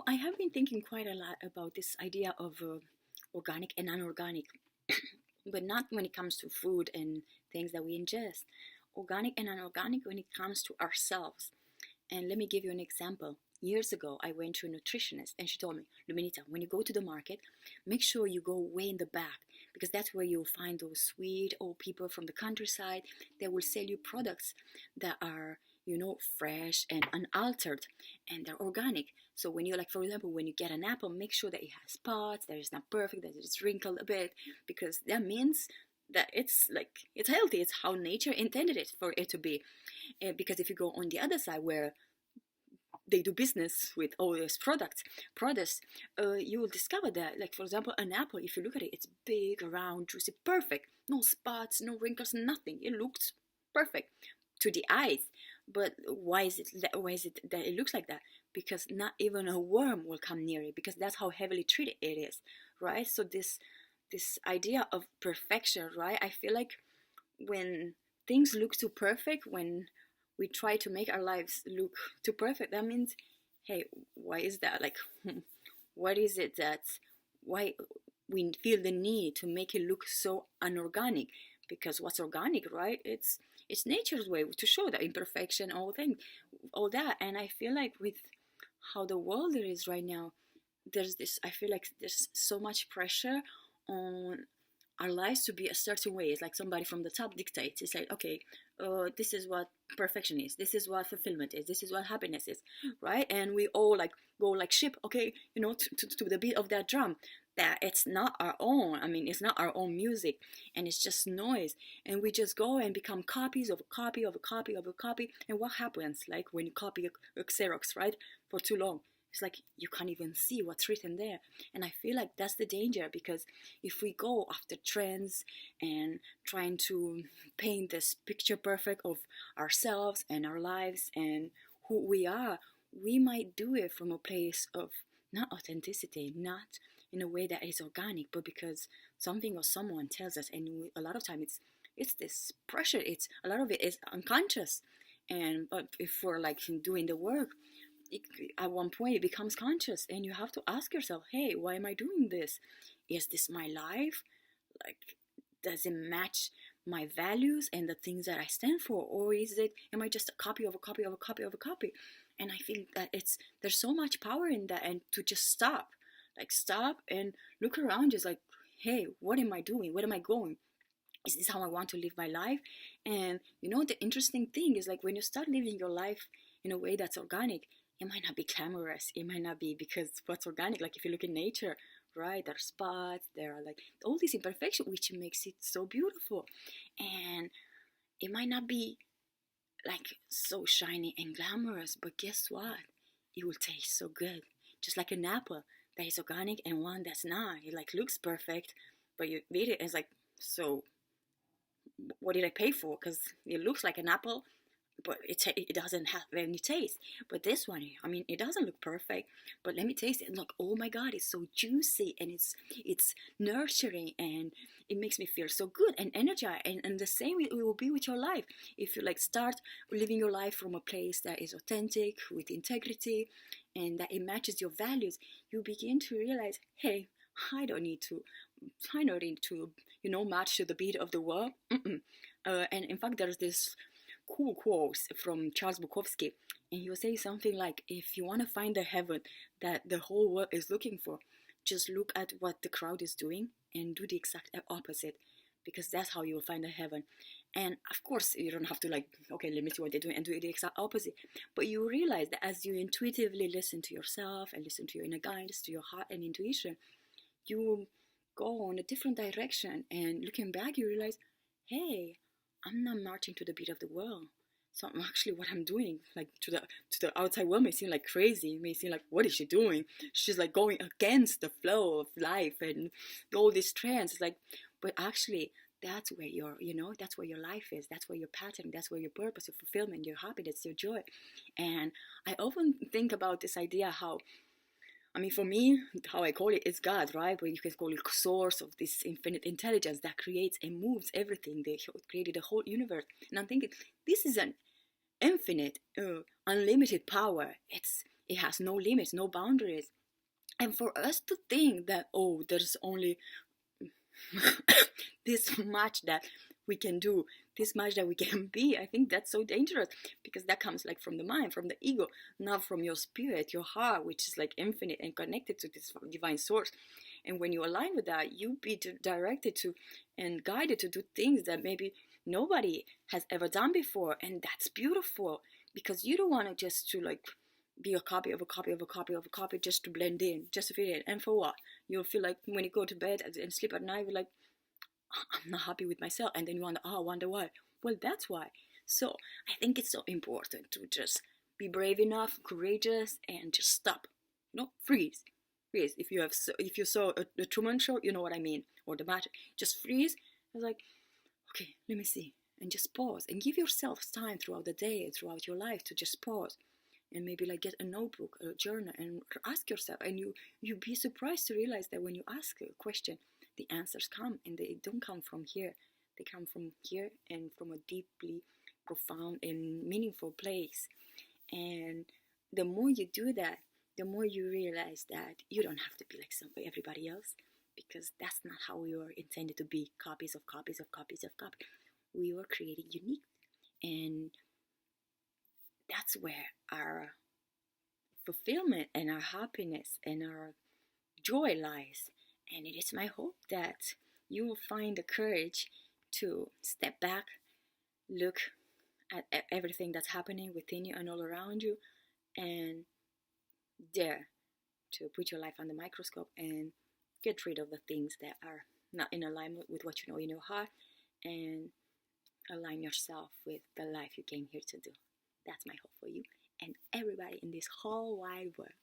I have been thinking quite a lot about this idea of organic and unorganic, but not when it comes to food and things that we ingest. Organic and unorganic when it comes to ourselves. And let me give you an example. Years ago, I went to a nutritionist and she told me, Luminita, when you go to the market, make sure you go way in the back because that's where you'll find those sweet old people from the countryside that will sell you products that are, fresh and unaltered and they're organic. So when you like, for example, when you get an apple, make sure that it has spots, that it's not perfect, that it's wrinkled a bit, because that means that it's healthy. It's how nature intended it for it to be. Because if you go on the other side where they do business with all these products, you will discover that, like for example, an apple. If you look at it, it's big, round, juicy, perfect. No spots, no wrinkles, nothing. It looks perfect to the eyes. But why is it that it looks like that? Because not even a worm will come near it, because that's how heavily treated it is, right? So this idea of perfection, right? I feel like when things look too perfect, when we try to make our lives look too perfect, that means, hey, why is that? Like, what is it why we feel the need to make it look so unorganic? Because what's organic, right? It's nature's way to show that imperfection, all that. And I feel like with how the world is right now, I feel like there's so much pressure on our lives to be a certain way. It's like somebody from the top dictates. It's like, okay, this is what perfection is. This is what fulfillment is. This is what happiness is, right? And we all like go like sheep, okay, to the beat of that drum. That it's not our own. I mean, it's not our own music, and it's just noise. And we just go and become copies of a copy of a copy of a copy. And what happens, like when you copy a Xerox, right, for too long? It's like you can't even see what's written there. And I feel like that's the danger, because if we go after trends and trying to paint this picture perfect of ourselves and our lives and who we are, we might do it from a place of not authenticity, not in a way that is organic, but because something or someone tells us. And a lot of time it's this pressure. It's a lot of it is unconscious. And but if we're like doing the work, it, at one point it becomes conscious, and you have to ask yourself, hey, why am I doing this? Is this my life? Like, does it match my values and the things that I stand for? Or am I just a copy of a copy of a copy of a copy? And I think that there's so much power in that, and to just stop and look around, just like, hey, what am I doing? Where am I going? Is this how I want to live my life? And the interesting thing is, like, when you start living your life in a way that's organic, it might not be glamorous. It might not be, because what's organic, like if you look in nature, right, there are spots, there are like all these imperfections, which makes it so beautiful. And it might not be like so shiny and glamorous, but guess what? It will taste so good. Just like an apple that is organic and one that's not. It like looks perfect, but you eat it and it's like, so what did I pay for? Because it looks like an apple, but it doesn't have any taste. But this one, I mean, it doesn't look perfect, but let me taste it and look, oh my god, it's so juicy, and it's nurturing, and it makes me feel so good and energized. And the same it will be with your life. If you like start living your life from a place that is authentic, with integrity, and that it matches your values, you begin to realize, hey, I don't need to match to the beat of the world. And in fact, there's this cool quotes from Charles Bukowski, and he will say something like, if you want to find the heaven that the whole world is looking for, just look at what the crowd is doing and do the exact opposite, because that's how you will find the heaven. And of course, you don't have to like, okay, let me see what they're doing and do the exact opposite, but you realize that as you intuitively listen to yourself and listen to your inner guidance, to your heart and intuition, you will go on a different direction. And looking back, you realize, hey, I'm not marching to the beat of the world. So I'm actually, what I'm doing, like to the outside world, may seem like crazy. It may seem like, what is she doing? She's like going against the flow of life and all these trends. It's like, but actually, that's where that's where your life is. That's where your pattern. That's where your purpose, your fulfillment, your happiness, your joy. And I often think about this idea how, I mean, for me, how I call it is God, right? But you can call it source of this infinite intelligence that creates and moves everything. They created the whole universe. And I'm thinking, this is an infinite, unlimited power. It has no limits, no boundaries. And for us to think that, oh, there's only this much that we can do, this much that we can be, I think that's so dangerous, because that comes like from the mind, from the ego, not from your spirit, your heart, which is like infinite and connected to this divine source. And when you align with that, you be directed to and guided to do things that maybe nobody has ever done before. And that's beautiful, because you don't want to just to like be a copy of a copy of a copy of a copy, just to blend in, just to fit in. And for what? You'll feel like when you go to bed and sleep at night, you're like, I'm not happy with myself. And then you wonder why. Well, that's why. So I think it's so important to just be brave enough, courageous, and just stop. Freeze. Freeze. If you saw a Truman Show, you know what I mean, or the Matrix. Just freeze. I was like, okay, let me see, and just pause and give yourself time throughout the day, throughout your life, to just pause, and maybe like get a notebook, a journal, and ask yourself. And you be surprised to realize that when you ask a question, the answers come, and they don't come from here. They come from here, and from a deeply profound and meaningful place. And the more you do that, the more you realize that you don't have to be like everybody else, because that's not how we were intended to be, copies of copies of copies of copies. We were created unique, and that's where our fulfillment and our happiness and our joy lies. And it is my hope that you will find the courage to step back, look at everything that's happening within you and all around you, and dare to put your life under the microscope and get rid of the things that are not in alignment with what you know in your heart, and align yourself with the life you came here to do. That's my hope for you and everybody in this whole wide world.